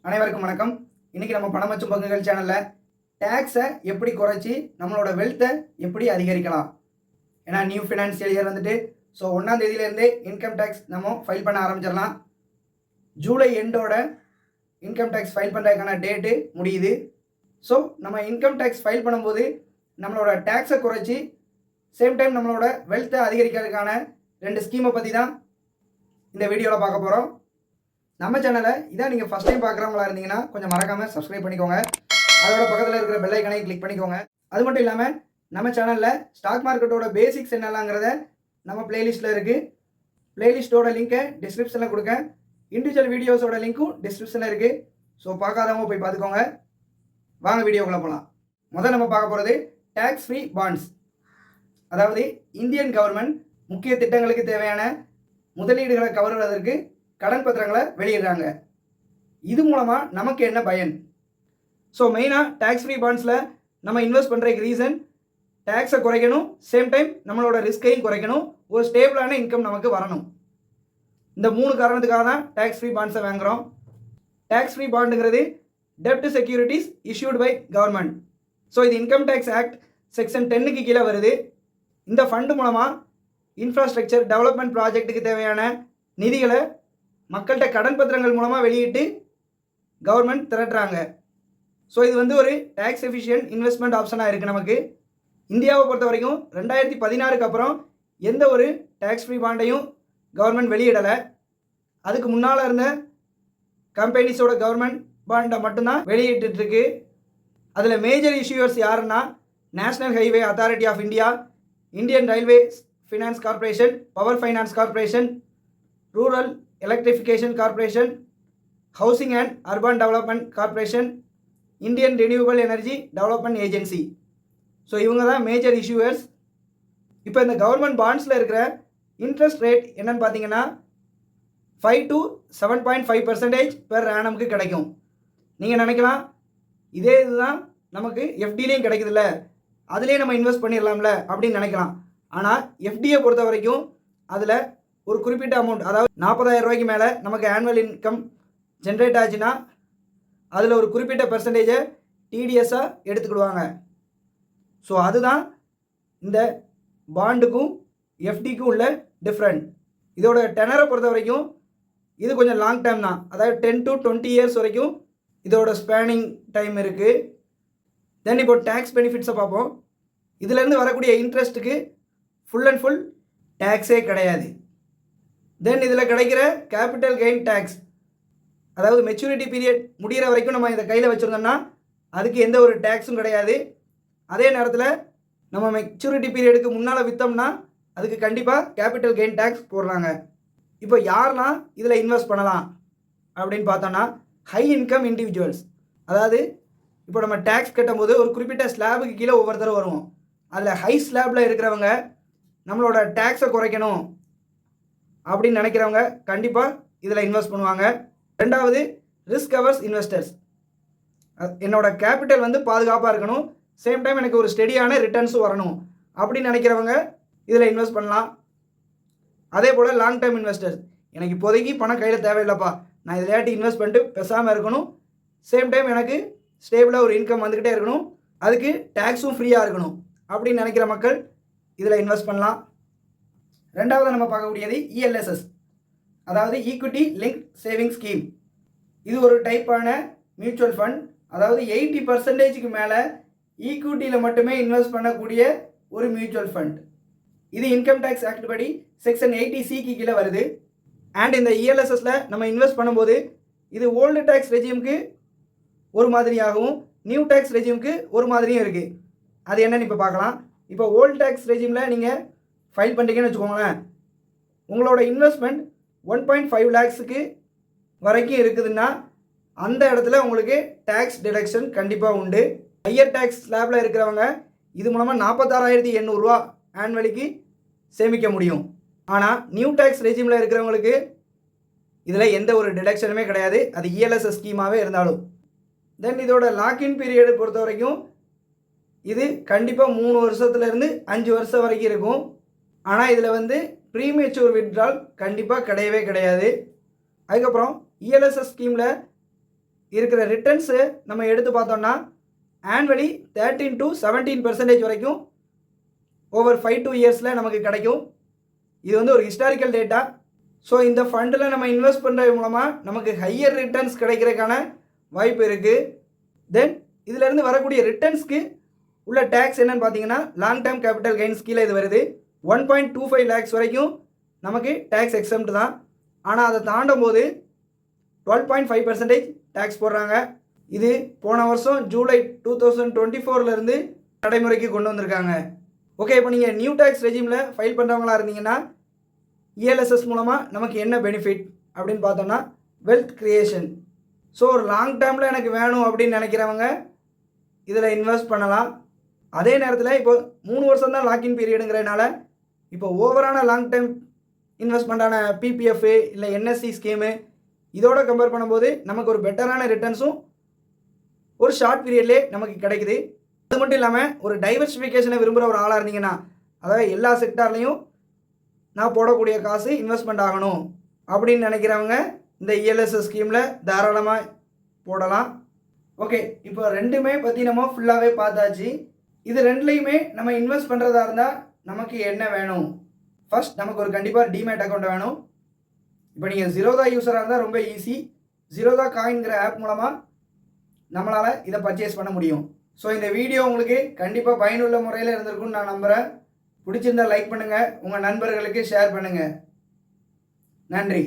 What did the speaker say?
அனைவருக்கும் வணக்கம். இன்னைக்கு நம்ம பணம் மற்றும் பங்குகள் சேனல்ல டாக்ஸை எப்படி குறைச்சி நம்மளோட வெல்த்தை எப்படி அதிகரிக்கலாம். ஏன்னா நியூ ஃபினான்ஷியல் இயர் வந்துட்டு ஸோ 1ஆம் தேதியிலேருந்தே இன்கம் டேக்ஸ் நம்ம ஃபைல் பண்ண ஆரம்பிச்சிடலாம். ஜூலை எண்டோட இன்கம் டேக்ஸ் ஃபைல் பண்ணுறதுக்கான டேட்டு முடியுது. ஸோ நம்ம இன்கம் டேக்ஸ் ஃபைல் பண்ணும்போது நம்மளோட டேக்ஸை குறைச்சி சேம் டைம் நம்மளோட வெல்த்தை அதிகரிக்கிறதுக்கான 2 ஸ்கீமை பற்றி தான் இந்த வீடியோவில் பார்க்க போகிறோம். நம்ம சேனலை இதான் நீங்கள் ஃபஸ்ட் டைம் பார்க்குறவங்களா இருந்தீங்கன்னா கொஞ்சம் மறக்காமல் சப்ஸ்கிரைப் பண்ணிக்கோங்க. அதோட பக்கத்தில் இருக்கிற பெல் ஐக்கனை கிளிக் பண்ணிக்கோங்க. அது மட்டும் இல்லாமல் நம்ம சேனலில் ஸ்டாக் மார்க்கெட்டோட பேசிக்ஸ் என்னலாங்கிறத நம்ம பிளேலிஸ்ட்டில் இருக்குது. பிளேலிஸ்ட்டோட லிங்க்கை டிஸ்கிரிப்ஷனில் கொடுக்க, இண்டிவிஜுவல் வீடியோஸோட லிங்க்கும் டிஸ்கிரிப்ஷனில் இருக்குது. ஸோ பார்க்காதவங்க போய் பார்த்துக்கோங்க. வாங்க வீடியோக்குள்ளே போகலாம். முதல்ல நம்ம பார்க்க போகிறது டேக்ஸ் ஃப்ரீ பாண்ட்ஸ். அதாவது இந்தியன் கவர்மெண்ட் முக்கிய திட்டங்களுக்கு தேவையான முதலீடுகளை கவருவதற்கு கடன் பத்திரங்களை வெளியிடுறாங்க. இது மூலமாக நமக்கு என்ன பயன்? ஸோ மெயினாக டேக்ஸ் ஃப்ரீ பாண்ட்ஸில் நம்ம இன்வெஸ்ட் பண்ணுறதுக்கு ரீசன் டேக்ஸை குறைக்கணும், சேம் டைம் நம்மளோட ரிஸ்கையும் குறைக்கணும், ஒரு ஸ்டேபிளான இன்கம் நமக்கு வரணும். இந்த 3 காரணத்துக்காக தான் டேக்ஸ் ஃப்ரீ பாண்ட்ஸை வாங்குகிறோம். டேக்ஸ் ஃப்ரீ பாண்டுங்கிறது டெப்ட் securities issued by government. So இது இன்கம் டேக்ஸ் ஆக்ட் செக்ஷன் 10க்கு கீழே வருது. இந்த ஃபண்டு மூலமாக இன்ஃப்ராஸ்ட்ரக்சர் டெவலப்மெண்ட் ப்ராஜெக்ட்டுக்கு தேவையான நிதிகளை மக்கள்கிட்ட கடன் பத்திரங்கள் மூலமாக வெளியிட்டு கவர்மெண்ட் திரட்டுறாங்க. ஸோ இது வந்து ஒரு டேக்ஸ் எஃபிஷியன்ட் இன்வெஸ்ட்மெண்ட் ஆப்ஷனாக இருக்குது நமக்கு. இந்தியாவை பொறுத்த வரைக்கும் 2016க்கு அப்புறம் எந்த ஒரு டேக்ஸ் ஃப்ரீ பாண்டையும் கவர்மெண்ட் வெளியிடலை. அதுக்கு முன்னால் இருந்த கம்பெனிஸோட கவர்மெண்ட் பாண்டை மட்டும்தான் வெளியிட்டுருக்கு. அதில் மேஜர் இஷ்யூவர்ஸ் யாருன்னா national highway authority of India, Indian railway finance corporation, power finance corporation, rural electrification corporation, housing and urban development corporation, Indian renewable energy development agency. So இவங்க தான் major இஷ்யூவர்ஸ். இப்போ இந்த கவர்மெண்ட் பாண்ட்ஸில் இருக்கிற interest rate என்னன்னு பார்த்தீங்கன்னா 5 to 7.5% per ஆனமுக்கு கிடைக்கும். நீங்கள் நினைக்கலாம் இதே இதுதான் நமக்கு எஃப்டிலையும் கிடைக்குதுல்ல, அதிலே நம்ம இன்வெஸ்ட் பண்ணிடலாம்ல அப்படின்னு நினைக்கலாம். ஆனால் எஃப்டியை பொறுத்த வரைக்கும் அதில் ஒரு குறிப்பிட்ட அமௌண்ட், அதாவது 40,000 ரூபாய்க்கு மேலே நமக்கு ஆனுவல் இன்கம் ஜென்ரேட் ஆச்சுன்னா அதில் ஒரு குறிப்பிட்ட பெர்சன்டேஜை டிடிஎஸ்ஸாக எடுத்துக்கிடுவாங்க. ஸோ அதுதான் இந்த பாண்டுக்கும் எஃப்டிக்கும் உள்ள டிஃப்ரெண்ட். இதோட டெனரை பொறுத்த வரைக்கும் இது கொஞ்சம் லாங் டைம் தான், அதாவது 10 to 20 இயர்ஸ் வரைக்கும் இதோட ஸ்பேனிங் டைம் இருக்குது. தென் இப்போ டேக்ஸ் பெனிஃபிட்ஸை பார்ப்போம். இதிலேருந்து வரக்கூடிய இன்ட்ரெஸ்ட்டுக்கு ஃபுல் அண்ட் ஃபுல் டேக்ஸே கிடையாது. தென் இதில் கிடைக்கிற கேபிட்டல் கெயின் டேக்ஸ், அதாவது மெச்சூரிட்டி பீரியட் முடிகிற வரைக்கும் நம்ம இதை கையில் வச்சுருந்தோம்னா அதுக்கு எந்த ஒரு டேக்ஸும் கிடையாது. அதே நேரத்தில் நம்ம மெச்சூரிட்டி பீரியடுக்கு முன்னால் விற்றோம்னா அதுக்கு கண்டிப்பாக கேபிட்டல் கெயின் டேக்ஸ் போடுறாங்க. இப்போ யாரெல்லாம் இதில் இன்வெஸ்ட் பண்ணலாம் அப்படின்னு பார்த்தோன்னா ஹை இன்கம் இண்டிவிஜுவல்ஸ். அதாவது இப்போ நம்ம டேக்ஸ் கட்டும்போது ஒரு குறிப்பிட்ட ஸ்லாபுக்கு கீழே ஒவ்வொருத்தரும் வருவோம். அதில் ஹை ஸ்லாபில் இருக்கிறவங்க நம்மளோட டேக்ஸை குறைக்கணும் அப்படின்னு நினைக்கிறவங்க கண்டிப்பாக இதில் இன்வெஸ்ட் பண்ணுவாங்க. ரெண்டாவது ரிஸ்க் அவர்ஸ் இன்வெஸ்டர்ஸ். என்னோட கேபிட்டல் வந்து பாதுகாப்பாக இருக்கணும், சேம் டைம் எனக்கு ஒரு ஸ்டெடியான ரிட்டர்ன்ஸும் வரணும் அப்படின்னு நினைக்கிறவங்க இதில் இன்வெஸ்ட் பண்ணலாம். அதே போல் லாங் டேர்ம் இன்வெஸ்டர்ஸ், எனக்கு இப்போதைக்கு பணம் கையில் தேவையில்லைப்பா, நான் இதில் இன்வெஸ்ட் பண்ணிட்டு பேசாமல் இருக்கணும், சேம் டைம் எனக்கு ஸ்டேபிளாக ஒரு இன்கம் வந்துக்கிட்டே இருக்கணும், அதுக்கு டேக்ஸும் ஃப்ரீயாக இருக்கணும் அப்படின்னு நினைக்கிற மக்கள் இதில் இன்வெஸ்ட் பண்ணலாம். ரெண்டாவது நம்ம பார்க்கக்கூடியது இஎல்எஸ்எஸ், அதாவது ஈக்விட்டி லிங்க் சேவிங் ஸ்கீம். இது ஒரு டைப்பான மியூச்சுவல் ஃபண்ட். அதாவது 80% மேலே ஈக்விட்டியில் மட்டுமே இன்வெஸ்ட் பண்ணக்கூடிய ஒரு மியூச்சுவல் ஃபண்ட். இது இன்கம் டேக்ஸ் ஆக்ட் படி செக்ஷன் 80C கீழே வருது. அண்ட் இந்த இஎல்எஸ்எஸில் நம்ம இன்வெஸ்ட் பண்ணும்போது இது ஓல்டு டேக்ஸ் ரெஜிமுக்கு ஒரு மாதிரியாகவும் நியூ டேக்ஸ் ரெஜிமுக்கு ஒரு மாதிரியும் இருக்குது. அது என்னன்னு இப்போ பார்க்கலாம். இப்போ ஓல்டு டேக்ஸ் ரெஜிமில் நீங்கள் ஃபைல் பண்ணுறீங்கன்னு வச்சுக்கோங்களேன், உங்களோட இன்வெஸ்ட்மெண்ட் 1.5 lakhsக்கு வரைக்கும் இருக்குதுன்னா அந்த இடத்துல உங்களுக்கு டேக்ஸ் டிடக்ஷன் கண்டிப்பாக உண்டு. ஹையர் டேக்ஸ் ஸ்லாபில் இருக்கிறவங்க இது மூலமாக 46,800 ரூபா ஆனுவலிக்கு சேமிக்க முடியும். ஆனால் நியூ டேக்ஸ் ரெஜிமில் இருக்கிறவங்களுக்கு இதில் எந்த ஒரு டிடக்ஷனுமே கிடையாது, அது இஎல்எஸ்எஸ் ஸ்கீமாகவே இருந்தாலும். தென் இதோட லாக்இன் பீரியடு பொறுத்த வரைக்கும் இது கண்டிப்பாக 3 வருஷத்துலேருந்து 5 வருஷம் வரைக்கும் இருக்கும். ஆனால் இதில் வந்து இருக்கிற ரிட்டர்ன்ஸு நம்ம எடுத்து பார்த்தோம்னா ஆனுவலி 13 to 17% வரைக்கும் ஓவர் 5 இயர்ஸில் நமக்கு கிடைக்கும். இது வந்து ஒரு ஹிஸ்டாரிக்கல் டேட்டா. ஸோ இந்த ஃபண்டில் நம்ம இன்வெஸ்ட் பண்ணுறது மூலமாக நமக்கு ஹையர் ரிட்டர்ன்ஸ் கிடைக்கிறதுக்கான வாய்ப்பு இருக்குது. தென் இதிலேருந்து வரக்கூடிய ரிட்டர்ன்ஸ்க்கு உள்ள டேக்ஸ் என்னன்னு பார்த்தீங்கன்னா லாங் டேர்ம் கேபிட்டல் கெயின்ஸ் கீழே இது வருது. 1.25 lakhs வரைக்கும் நமக்கு டேக்ஸ் எக்ஸம்ட் தான். ஆனால் அதை தாண்டும் போது 12.5% டேக்ஸ் போடுறாங்க. இது போன வருஷம் ஜூலை 2024 நடைமுறைக்கு கொண்டு வந்திருக்காங்க. ஓகே, இப்போ நீங்கள் நியூ டேக்ஸ் ரெஜிமில் ஃபைல் பண்ணுறவங்களா இருந்தீங்கன்னா இஎல்எஸ்எஸ் மூலமாக நமக்கு என்ன பெனிஃபிட் அப்படின்னு பார்த்தோம்னா வெல்த் கிரியேஷன். ஸோ ஒரு லாங் டேர்மில் எனக்கு வேணும் அப்படின்னு நினைக்கிறவங்க இதில் இன்வெஸ்ட் பண்ணலாம். அதே நேரத்தில் இப்போ 3 வருஷம் தான் லாக்இன் பீரியடுங்கிறதுனால இப்போ ஓவரான லாங் டேர்ம் இன்வெஸ்ட்மெண்ட்டான பிபிஎஃப் இல்லை என்எஸ்சி ஸ்கீமு இதோட கம்பேர் பண்ணும்போது நமக்கு ஒரு பெட்டரான ரிட்டர்ன்ஸும் ஒரு ஷார்ட் பீரியட்லேயே நமக்கு கிடைக்குது. அது மட்டும் இல்லாமல் ஒரு டைவர்சிஃபிகேஷனை விரும்புகிற ஒரு ஆளாக இருந்தீங்கன்னா, அதாவது எல்லா செக்டார்லேயும் நான் போடக்கூடிய காசு இன்வெஸ்ட்மெண்ட் ஆகணும் அப்படின்னு நினைக்கிறவங்க இந்த இஎல்எஸ்எஸ் ஸ்கீமில் தாராளமாக போடலாம். ஓகே, இப்போ ரெண்டுமே பற்றி நம்ம ஃபுல்லாகவே பார்த்தாச்சு. இது ரெண்டுலேயுமே நம்ம இன்வெஸ்ட் பண்ணுறதா இருந்தால் நமக்கு என்ன வேணும்? ஃபர்ஸ்ட் நமக்கு ஒரு கண்டிப்பாக டிமேட் அக்கௌண்ட் வேணும். இப்போ நீங்கள் ஜீரோதா யூஸராக இருந்தால் ரொம்ப ஈஸி. ஜீரோதா காயின்கிற ஆப் மூலமாக நம்மளால் இதை பர்ச்சேஸ் பண்ண முடியும். ஸோ இந்த வீடியோ உங்களுக்கு கண்டிப்பாக பயனுள்ள முறையில் இருந்திருக்குன்னு நான் நம்புகிறேன். பிடிச்சிருந்தால் லைக் பண்ணுங்கள், உங்கள் நண்பர்களுக்கு ஷேர் பண்ணுங்கள். நன்றி.